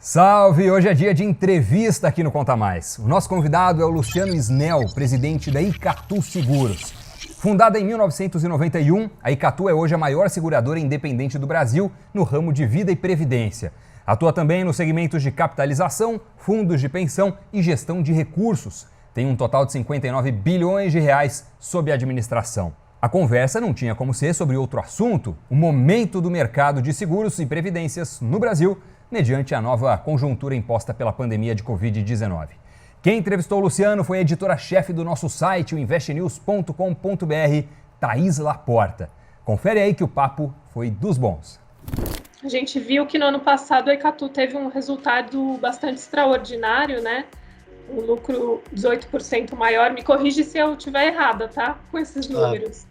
Salve! Hoje é dia de entrevista aqui no Conta Mais. O nosso convidado é o Luciano Snell, presidente da Icatu Seguros. Fundada em 1991, a Icatu é hoje a maior seguradora independente do Brasil no ramo de vida e previdência. Atua também nos segmentos de capitalização, fundos de pensão e gestão de recursos. Tem um total de 59 bilhões de reais sob administração. A conversa não tinha como ser sobre outro assunto, o momento do mercado de seguros e previdências no Brasil, mediante a nova conjuntura imposta pela pandemia de Covid-19. Quem entrevistou o Luciano foi a editora-chefe do nosso site, o investnews.com.br, Thaís Laporta. Confere aí que o papo foi dos bons. A gente viu que no ano passado a Icatu teve um resultado bastante extraordinário, né? Um lucro 18% maior. Me corrige se eu estiver errada, tá? Com esses números.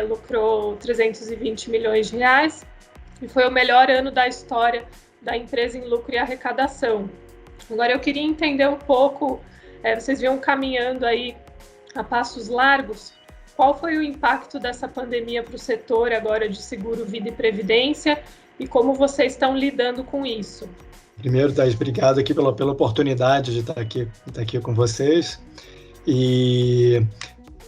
Lucrou 320 milhões de reais. E foi o melhor ano da história da empresa em lucro e arrecadação. Agora eu queria entender um pouco, vocês vinham caminhando aí a passos largos, qual foi o impacto dessa pandemia para o setor agora de seguro, vida e previdência e como vocês estão lidando com isso? Primeiro, Thaís, obrigado aqui pela oportunidade de estar aqui com vocês. E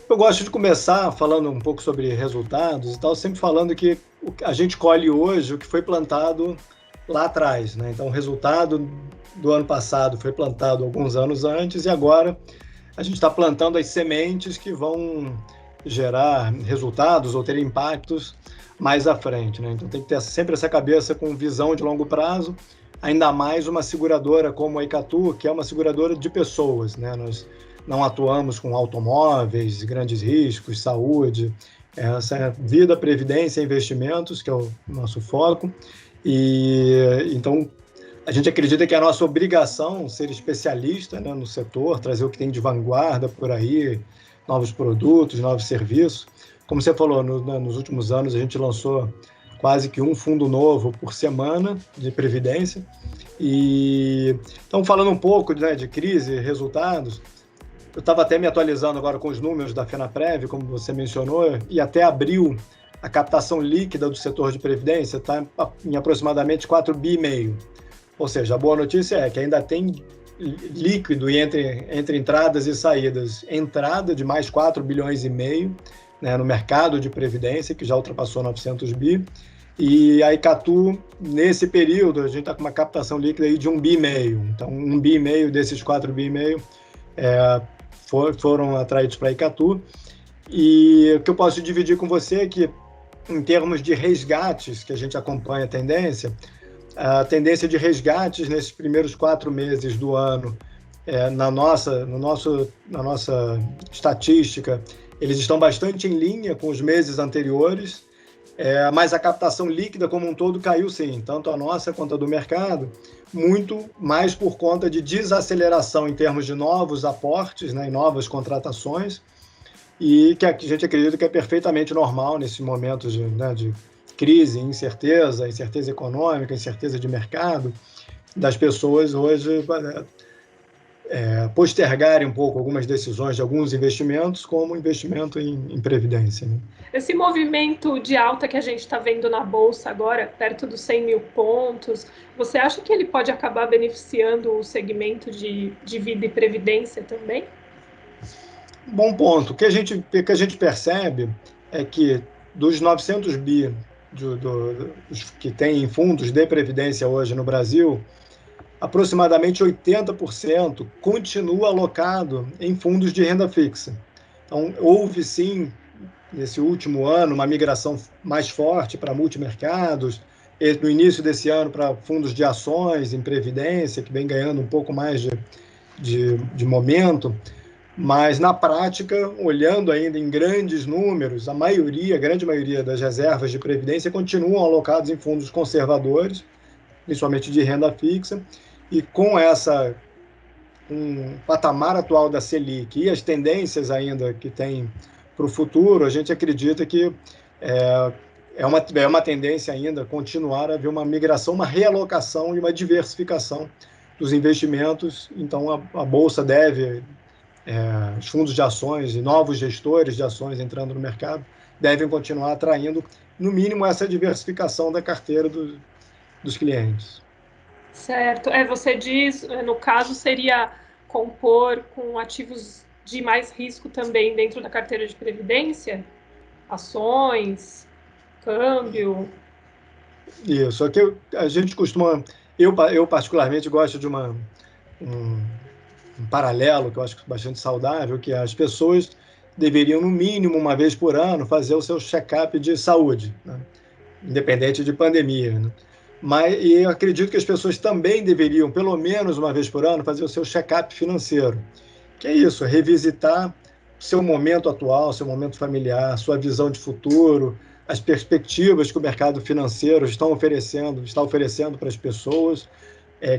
eu gosto de começar falando um pouco sobre resultados e tal, sempre falando que a gente colhe hoje o que foi plantado lá atrás, né? Então, o resultado do ano passado foi plantado alguns anos antes e agora a gente está plantando as sementes que vão gerar resultados ou ter impactos mais à frente, né? Então, tem que ter sempre essa cabeça com visão de longo prazo, ainda mais uma seguradora como a Icatu, que é uma seguradora de pessoas, né? Nós não atuamos com automóveis, grandes riscos, saúde, essa é vida, previdência e investimentos, que é o nosso foco. E então a gente acredita que é a nossa obrigação ser especialista, né, no setor, trazer o que tem de vanguarda por aí, novos produtos, novos serviços. Como você falou, nos últimos anos a gente lançou quase que um fundo novo por semana de previdência. E então, falando um pouco, né, de crise, resultados, eu estava até me atualizando agora com os números da FenaPrev, como você mencionou, e até abril a captação líquida do setor de previdência está em aproximadamente 4,5 bi. Ou seja, a boa notícia é que ainda tem líquido entre entradas e saídas. Entrada de mais 4,5 bilhões, né, no mercado de previdência, que já ultrapassou 900 bi. E a Icatu, nesse período, a gente está com uma captação líquida aí de 1,5 bi. Então, 1,5 bi desses 4,5 bi foram atraídos para a Icatu. E o que eu posso dividir com você é que, em termos de resgates, que a gente acompanha a tendência de resgates nesses primeiros 4 meses do ano, na nossa estatística, eles estão bastante em linha com os meses anteriores, mas a captação líquida como um todo caiu sim, tanto a nossa quanto a do mercado, muito mais por conta de desaceleração em termos de novos aportes, né, e novas contratações, e que a gente acredita que é perfeitamente normal nesses momentos de crise, incerteza econômica, incerteza de mercado, das pessoas hoje postergarem um pouco algumas decisões de alguns investimentos, como investimento em previdência, né? Esse movimento de alta que a gente está vendo na Bolsa agora, perto dos 100 mil pontos, você acha que ele pode acabar beneficiando o segmento de vida e previdência também? Bom ponto. O que a gente percebe é que dos 900 bi que tem em fundos de previdência hoje no Brasil, aproximadamente 80% continua alocado em fundos de renda fixa. Então, houve sim, nesse último ano, uma migração mais forte para multimercados, e no início desse ano para fundos de ações em previdência, que vem ganhando um pouco mais de momento, mas na prática, olhando ainda em grandes números, a grande maioria das reservas de previdência continuam alocadas em fundos conservadores, principalmente de renda fixa, e com um patamar atual da Selic e as tendências ainda que tem para o futuro, a gente acredita que é uma tendência ainda continuar a haver uma migração, uma realocação e uma diversificação dos investimentos. Então, a Bolsa deve, os fundos de ações e novos gestores de ações entrando no mercado devem continuar atraindo, no mínimo, essa diversificação da carteira dos clientes. Certo. Você diz, no caso, seria compor com ativos de mais risco também dentro da carteira de previdência? Ações, câmbio? Isso, só que a gente costuma, eu particularmente gosto de um, um paralelo que eu acho bastante saudável, que as pessoas deveriam, no mínimo, uma vez por ano, fazer o seu check-up de saúde, né? Independente de pandemia, né? E eu acredito que as pessoas também deveriam, pelo menos uma vez por ano, fazer o seu check-up financeiro. Que é isso, revisitar seu momento atual, seu momento familiar, sua visão de futuro, as perspectivas que o mercado financeiro está oferecendo para as pessoas,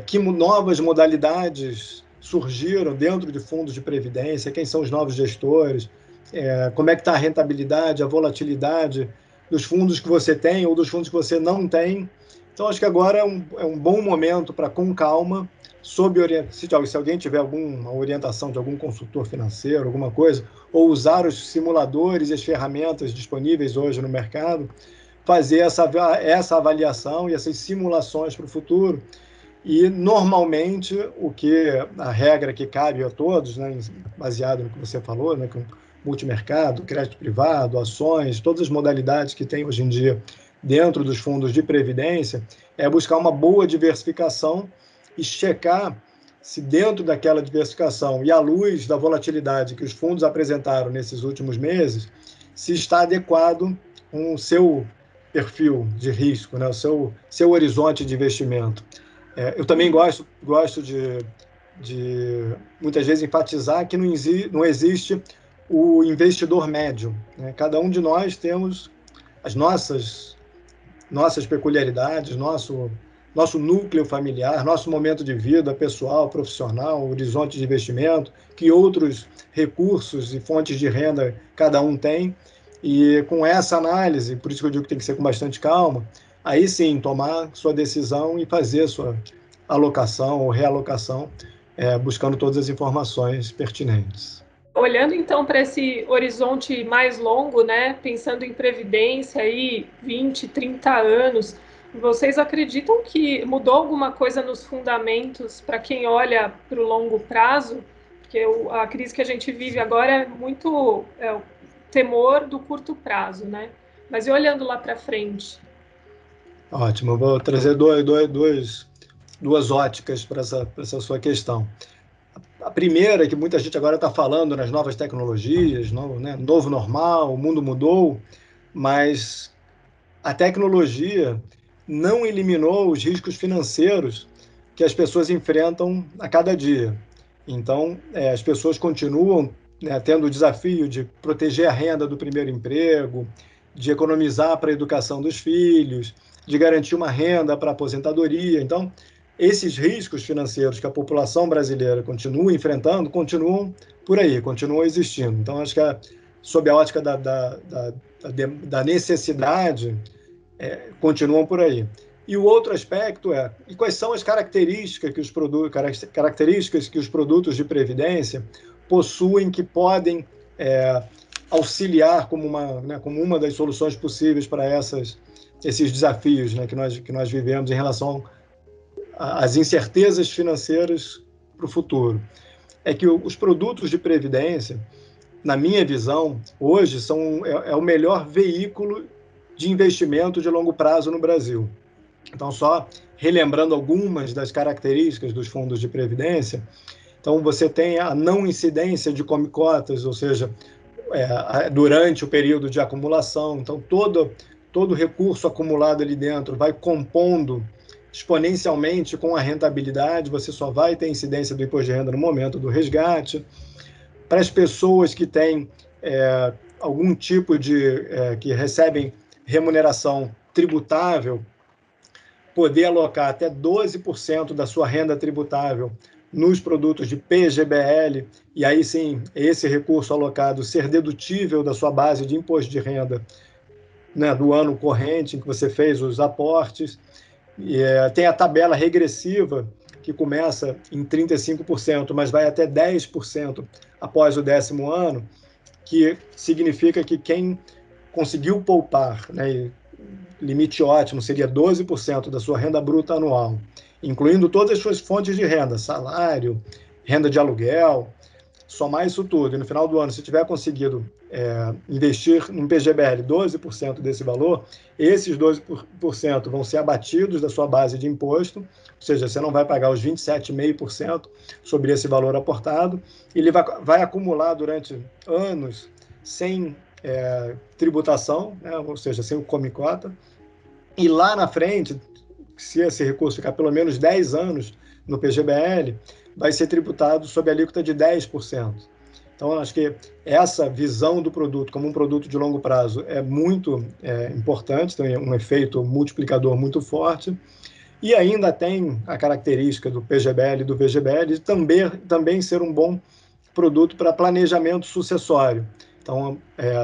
que novas modalidades surgiram dentro de fundos de previdência, quem são os novos gestores, como é que está a rentabilidade, a volatilidade dos fundos que você tem ou dos fundos que você não tem. Então, acho que agora é um bom momento para, com calma, se alguém tiver alguma orientação de algum consultor financeiro, alguma coisa, ou usar os simuladores e as ferramentas disponíveis hoje no mercado, fazer essa avaliação e essas simulações para o futuro. E, normalmente, a regra que cabe a todos, né, baseado no que você falou, né, com multimercado, crédito privado, ações, todas as modalidades que tem hoje em dia dentro dos fundos de previdência, é buscar uma boa diversificação e checar se dentro daquela diversificação e à luz da volatilidade que os fundos apresentaram nesses últimos meses, se está adequado com o seu perfil de risco, né, o seu horizonte de investimento. Eu também gosto de muitas vezes enfatizar que não existe o investidor médio, né? Cada um de nós temos as nossas peculiaridades, nosso núcleo familiar, nosso momento de vida pessoal, profissional, horizonte de investimento, que outros recursos e fontes de renda cada um tem. E com essa análise, por isso que eu digo que tem que ser com bastante calma, aí sim tomar sua decisão e fazer sua alocação ou realocação, buscando todas as informações pertinentes. Olhando então para esse horizonte mais longo, né, pensando em previdência aí 20, 30 anos, vocês acreditam que mudou alguma coisa nos fundamentos para quem olha para o longo prazo? Porque a crise que a gente vive agora é muito o temor do curto prazo, né? Mas e olhando lá para frente? Ótimo, eu vou trazer duas óticas para essa sua questão. A primeira, que muita gente agora está falando nas novas tecnologias, novo normal, o mundo mudou, mas a tecnologia não eliminou os riscos financeiros que as pessoas enfrentam a cada dia. Então, as pessoas continuam, né, tendo o desafio de proteger a renda do primeiro emprego, de economizar para a educação dos filhos, de garantir uma renda para a aposentadoria. Então, esses riscos financeiros que a população brasileira continua enfrentando, continuam por aí, continuam existindo. Então, acho que sob a ótica da necessidade, continuam por aí. E o outro aspecto e quais são as características que os produtos de previdência possuem que podem auxiliar como uma das soluções possíveis para esses desafios, né, que nós vivemos em relação às incertezas financeiras para o futuro. É que os produtos de previdência, na minha visão, hoje é o melhor veículo de investimento de longo prazo no Brasil. Então, só relembrando algumas das características dos fundos de previdência, então você tem a não incidência de come-cotas, ou seja, durante o período de acumulação. Então, todo recurso acumulado ali dentro vai compondo exponencialmente com a rentabilidade, você só vai ter incidência do imposto de renda no momento do resgate. Para as pessoas que têm algum tipo que recebem remuneração tributável, poder alocar até 12% da sua renda tributável nos produtos de PGBL, e aí sim, esse recurso alocado ser dedutível da sua base de imposto de renda, né, do ano corrente em que você fez os aportes. Tem a tabela regressiva, que começa em 35%, mas vai até 10% após o 10º ano, que significa que quem conseguiu poupar, né, limite ótimo seria 12% da sua renda bruta anual, incluindo todas as suas fontes de renda, salário, renda de aluguel, somar isso tudo, e no final do ano, se tiver conseguido investir no PGBL 12% desse valor, esses 12% vão ser abatidos da sua base de imposto, ou seja, você não vai pagar os 27,5% sobre esse valor aportado, e ele vai acumular durante anos sem tributação, né, ou seja, sem o come-cota, e lá na frente, se esse recurso ficar pelo menos 10 anos no PGBL, vai ser tributado sob a alíquota de 10%. Então, acho que essa visão do produto como um produto de longo prazo é muito importante, tem um efeito multiplicador muito forte, e ainda tem a característica do PGBL e do VGBL de também ser um bom produto para planejamento sucessório. Então,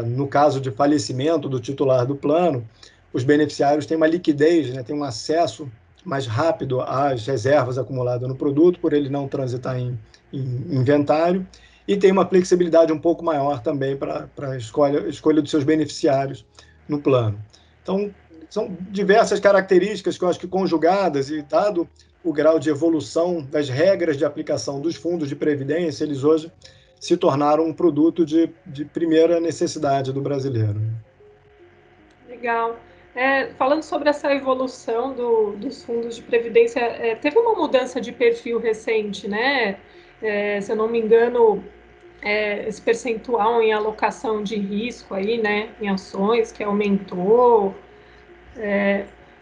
no caso de falecimento do titular do plano, os beneficiários têm uma liquidez, né, têm um acesso mais rápido às reservas acumuladas no produto, por ele não transitar em inventário, e tem uma flexibilidade um pouco maior também para a escolha dos seus beneficiários no plano. Então, são diversas características que eu acho que conjugadas, e dado o grau de evolução das regras de aplicação dos fundos de previdência, eles hoje se tornaram um produto de primeira necessidade do brasileiro. Legal. Falando sobre essa evolução dos fundos de previdência, teve uma mudança de perfil recente, né? Se eu não me engano, esse percentual em alocação de risco aí, né, em ações, que aumentou.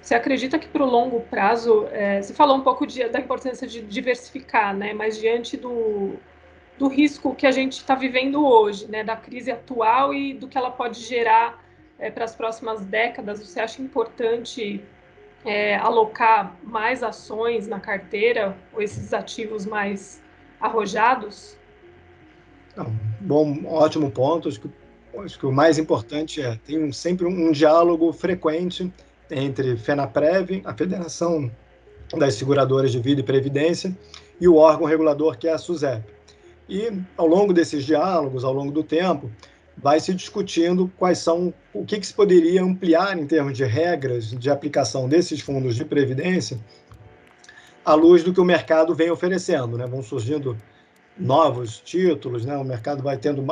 Você acredita que para o longo prazo, você falou um pouco da importância de diversificar, né? Mas diante do risco que a gente está vivendo hoje, né, da crise atual e do que ela pode gerar para as próximas décadas, você acha importante alocar mais ações na carteira ou esses ativos mais arrojados? Bom, ótimo ponto. Acho que o mais importante tem sempre um diálogo frequente entre FENAPREV, a Federação das Seguradoras de Vida e Previdência, e o órgão regulador, que é a SUSEP. E, ao longo desses diálogos, ao longo do tempo, vai se discutindo o que se poderia ampliar em termos de regras de aplicação desses fundos de previdência à luz do que o mercado vem oferecendo, né? Vão surgindo novos títulos, né? O mercado vai tendo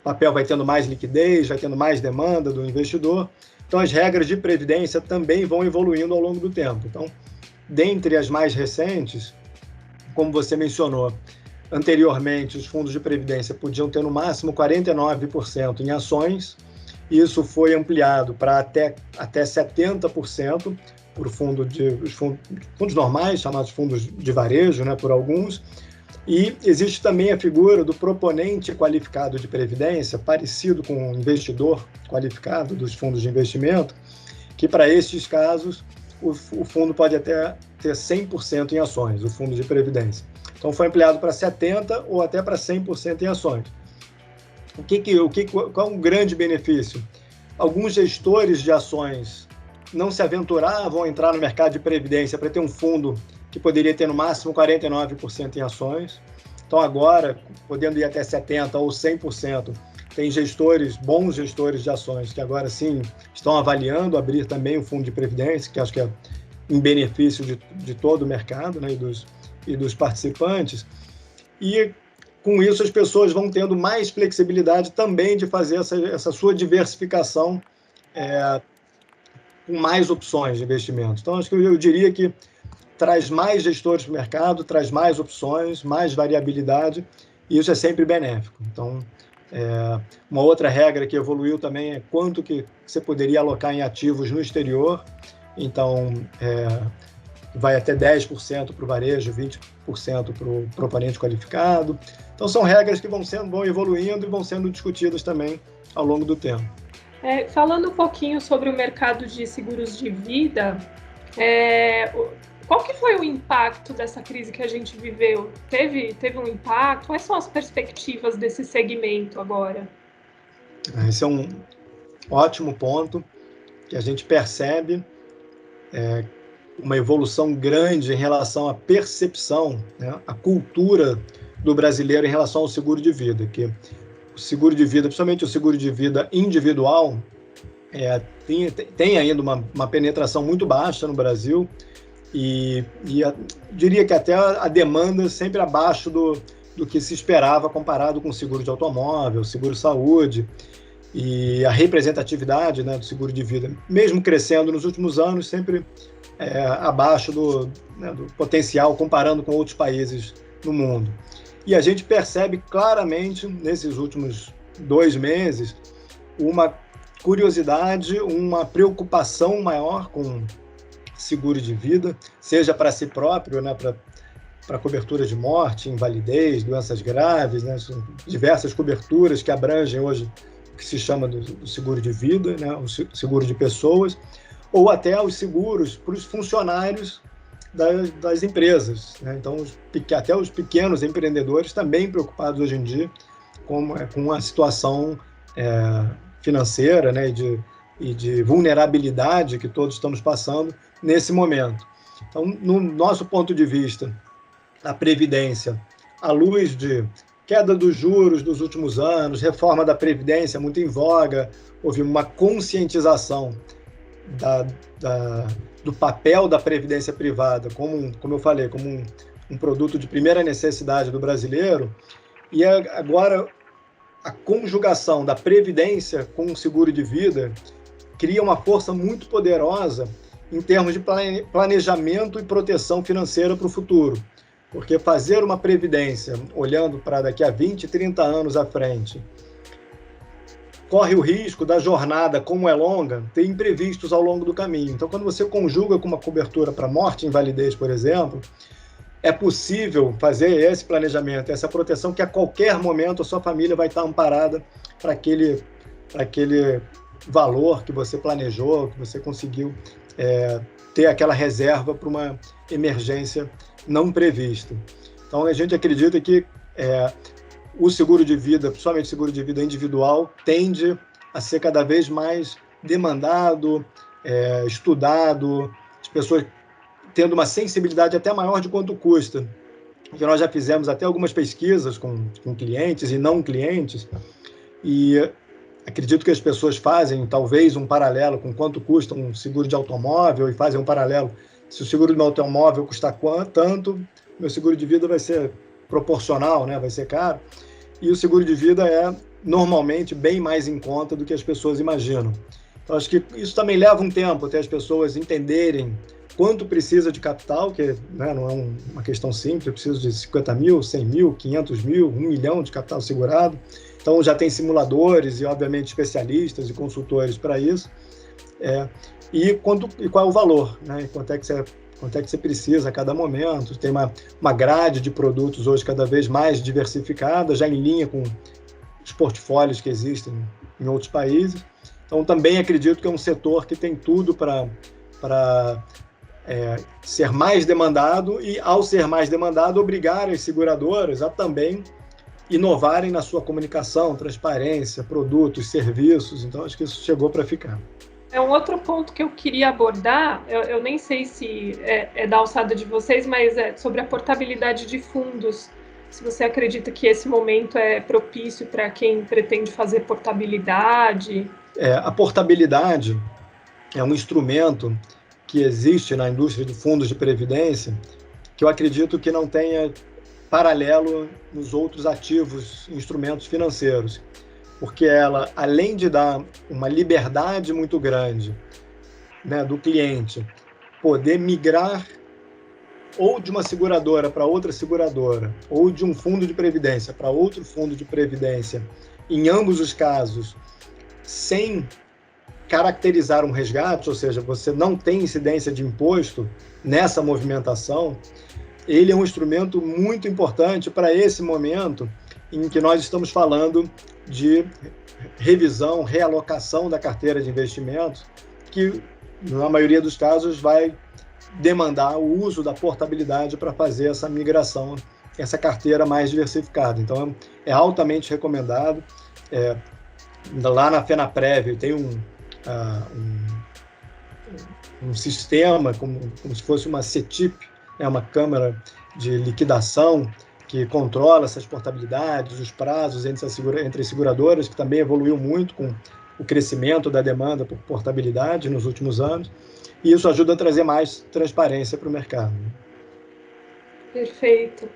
papel vai tendo mais liquidez, vai tendo mais demanda do investidor. Então, as regras de previdência também vão evoluindo ao longo do tempo. Então, dentre as mais recentes, como você mencionou, anteriormente, os fundos de previdência podiam ter no máximo 49% em ações, e isso foi ampliado para até 70% por fundos normais, chamados fundos de varejo, né, por alguns. E existe também a figura do proponente qualificado de previdência, parecido com o investidor qualificado dos fundos de investimento, que para estes casos o fundo pode até ter 100% em ações, o fundo de previdência. Então foi ampliado para 70% ou até para 100% em ações. Qual é um grande benefício? Alguns gestores de ações não se aventuravam a entrar no mercado de previdência para ter um fundo que poderia ter no máximo 49% em ações. Então agora, podendo ir até 70% ou 100%, tem bons gestores de ações, que agora sim estão avaliando abrir também um fundo de previdência, que acho que é em benefício de todo o mercado, né, e dos participantes. E com isso as pessoas vão tendo mais flexibilidade também de fazer essa sua diversificação com mais opções de investimento. Então, acho que eu diria que traz mais gestores para o mercado, traz mais opções, mais variabilidade, e isso é sempre benéfico. Então, uma outra regra que evoluiu também é quanto que você poderia alocar em ativos no exterior. Então, vai até 10% para o varejo, 20% para o proponente qualificado. Então, são regras que vão evoluindo e vão sendo discutidas também ao longo do tempo. Falando um pouquinho sobre o mercado de seguros de vida, qual que foi o impacto dessa crise que a gente viveu? Teve um impacto? Quais são as perspectivas desse segmento agora? Esse é um ótimo ponto que a gente percebe uma evolução grande em relação à percepção, né, a cultura do brasileiro em relação ao seguro de vida, que o seguro de vida, principalmente o seguro de vida individual, tem ainda uma penetração muito baixa no Brasil, diria que até a demanda sempre abaixo do que se esperava comparado com o seguro de automóvel, seguro-saúde, e a representatividade, né, do seguro de vida, mesmo crescendo nos últimos anos, sempre abaixo do potencial, comparando com outros países no mundo. E a gente percebe claramente, nesses últimos 2 meses, uma curiosidade, uma preocupação maior com seguro de vida, seja para si próprio, né, para cobertura de morte, invalidez, doenças graves, né, são diversas coberturas que abrangem hoje o que se chama do seguro de vida, né, o seguro de pessoas, ou até os seguros para os funcionários das empresas, né? Então, até os pequenos empreendedores também preocupados hoje em dia com a situação financeira, né, e de vulnerabilidade que todos estamos passando nesse momento. Então, no nosso ponto de vista, a Previdência, à luz de queda dos juros dos últimos anos, reforma da Previdência muito em voga, houve uma conscientização do papel da Previdência privada, como eu falei, como um produto de primeira necessidade do brasileiro, e agora a conjugação da Previdência com o seguro de vida cria uma força muito poderosa em termos de planejamento e proteção financeira para o futuro. Porque fazer uma previdência, olhando para daqui a 20, 30 anos à frente, corre o risco da jornada, como é longa, ter imprevistos ao longo do caminho. Então, quando você conjuga com uma cobertura para morte e invalidez, por exemplo, é possível fazer esse planejamento, essa proteção, que a qualquer momento a sua família vai estar amparada para aquele valor que você planejou, que você conseguiu ter aquela reserva para uma emergência não prevista. Então, a gente acredita que o seguro de vida, principalmente o seguro de vida individual, tende a ser cada vez mais demandado, estudado, as pessoas tendo uma sensibilidade até maior de quanto custa. Que nós já fizemos até algumas pesquisas com clientes e não clientes, e acredito que as pessoas fazem talvez um paralelo com quanto custa um seguro de automóvel, e fazem um paralelo: se o seguro de automóvel custar tanto, meu seguro de vida vai ser proporcional, né? Vai ser caro. E o seguro de vida é normalmente bem mais em conta do que as pessoas imaginam. Então, acho que isso também leva um tempo até as pessoas entenderem quanto precisa de capital, que, né, não é uma questão simples. Eu preciso de 50 mil, 100 mil, 500 mil, 1 milhão de capital segurado. Então, já tem simuladores e, obviamente, especialistas e consultores para isso. E qual é o valor, né? Quanto é que você precisa a cada momento. Tem uma grade de produtos hoje cada vez mais diversificada, já em linha com os portfólios que existem em outros países. Então, também acredito que é um setor que tem tudo para ser mais demandado, e, ao ser mais demandado, obrigar as seguradoras a também inovarem na sua comunicação, transparência, produtos, serviços. Então, acho que isso chegou para ficar. Um outro ponto que eu queria abordar, eu nem sei se é da alçada de vocês, mas é sobre a portabilidade de fundos. Se você acredita que esse momento é propício para quem pretende fazer portabilidade. A portabilidade é um instrumento que existe na indústria de fundos de previdência, que eu acredito que não tenha paralelo nos outros ativos, instrumentos financeiros. Porque ela, além de dar uma liberdade muito grande, né, do cliente poder migrar ou de uma seguradora para outra seguradora, ou de um fundo de previdência para outro fundo de previdência, em ambos os casos, sem caracterizar um resgate, ou seja, você não tem incidência de imposto nessa movimentação, ele é um instrumento muito importante para esse momento em que nós estamos falando de revisão, realocação da carteira de investimentos, que, na maioria dos casos, vai demandar o uso da portabilidade para fazer essa migração, essa carteira mais diversificada. Então, é altamente recomendado. Lá na FenaPrev tem um sistema, como se fosse uma CETIP, uma câmara de liquidação, que controla essas portabilidades, os prazos entre as seguradoras, que também evoluiu muito com o crescimento da demanda por portabilidade nos últimos anos, e isso ajuda a trazer mais transparência para o mercado. Perfeito.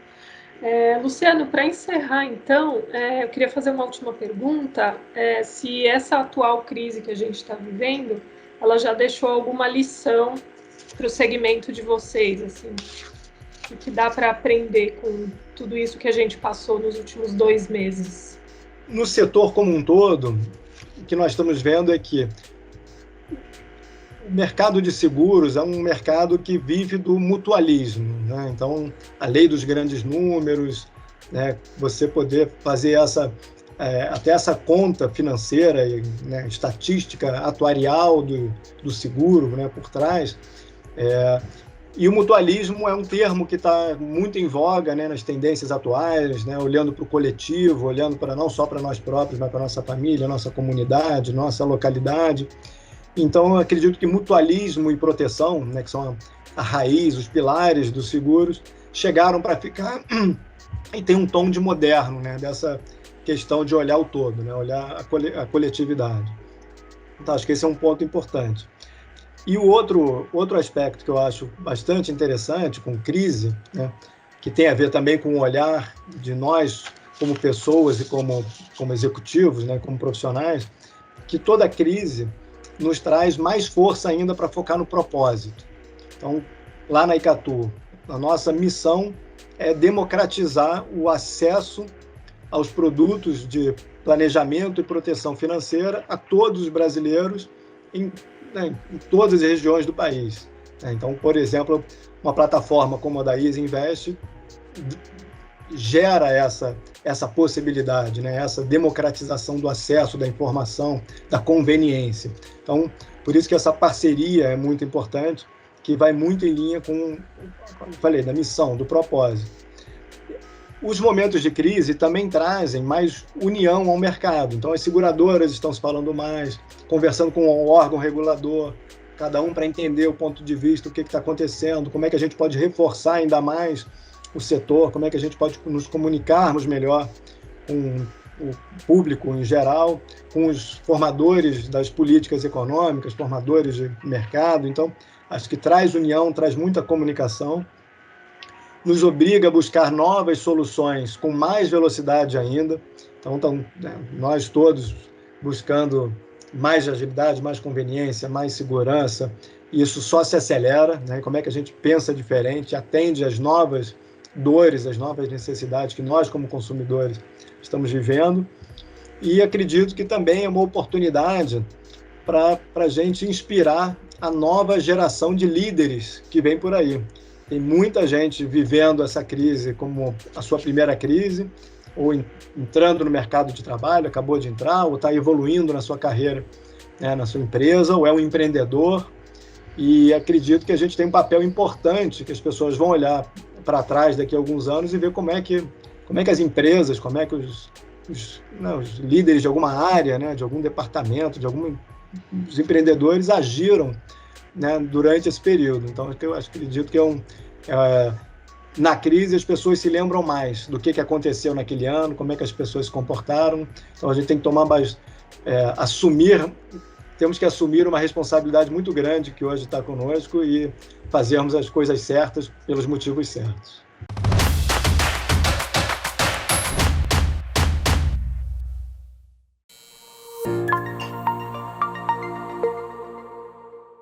Luciano, para encerrar, então, eu queria fazer uma última pergunta, se essa atual crise que a gente está vivendo, ela já deixou alguma lição para o segmento de vocês, assim, o que dá para aprender com tudo isso que a gente passou nos últimos 2 meses? No setor como um todo, o que nós estamos vendo é que o mercado de seguros é um mercado que vive do mutualismo, né? Então, a lei dos grandes números, né? Você poder fazer até essa conta financeira, né? Estatística atuarial do seguro, né? Por trás. E o mutualismo é um termo que está muito em voga, né? Nas tendências atuais, né? Olhando para o coletivo, olhando não só para nós próprios, mas para a nossa família, nossa comunidade, nossa localidade. Então, eu acredito que mutualismo e proteção, né, que são a raiz, os pilares dos seguros, chegaram para ficar e tem um tom de moderno, né, dessa questão de olhar o todo, né, olhar a coletividade. Então, acho que esse é um ponto importante. E o outro aspecto que eu acho bastante interessante com crise, né, que tem a ver também com o olhar de nós como pessoas e como executivos, né, como profissionais, que toda crise nos traz mais força ainda para focar no propósito. Então, lá na Icatu, a nossa missão é democratizar o acesso aos produtos de planejamento e proteção financeira a todos os brasileiros em todas as regiões do país. Então, por exemplo, uma plataforma como a da Easy Invest gera essa possibilidade, né? Essa democratização do acesso, da informação, da conveniência. Então, por isso que essa parceria é muito importante, que vai muito em linha com, como eu falei, da missão, do propósito. Os momentos de crise também trazem mais união ao mercado. Então, as seguradoras estão se falando mais, conversando com o órgão regulador, cada um para entender o ponto de vista, o que está acontecendo, como é que a gente pode reforçar ainda mais o setor, como é que a gente pode nos comunicarmos melhor com o público em geral, com os formadores das políticas econômicas, formadores de mercado. Então, acho que traz união, traz muita comunicação, nos obriga a buscar novas soluções com mais velocidade ainda. Então, nós todos buscando mais agilidade, mais conveniência, mais segurança, e isso só se acelera, né? Como é que a gente pensa diferente, atende às novas dores, as novas necessidades que nós, como consumidores, estamos vivendo. E acredito que também é uma oportunidade para a gente inspirar a nova geração de líderes que vem por aí. Tem muita gente vivendo essa crise como a sua primeira crise, ou entrando no mercado de trabalho, acabou de entrar, ou está evoluindo na sua carreira, né, na sua empresa, ou é um empreendedor. E acredito que a gente tem um papel importante, que as pessoas vão olhar para trás daqui a alguns anos e ver como é que as empresas, como é que os líderes de alguma área, né, de algum departamento, os empreendedores agiram, né, durante esse período. Então, eu acredito que na crise as pessoas se lembram mais do que aconteceu naquele ano, como é que as pessoas se comportaram. Então, a gente tem que temos que assumir uma responsabilidade muito grande que hoje está conosco e fazermos as coisas certas pelos motivos certos.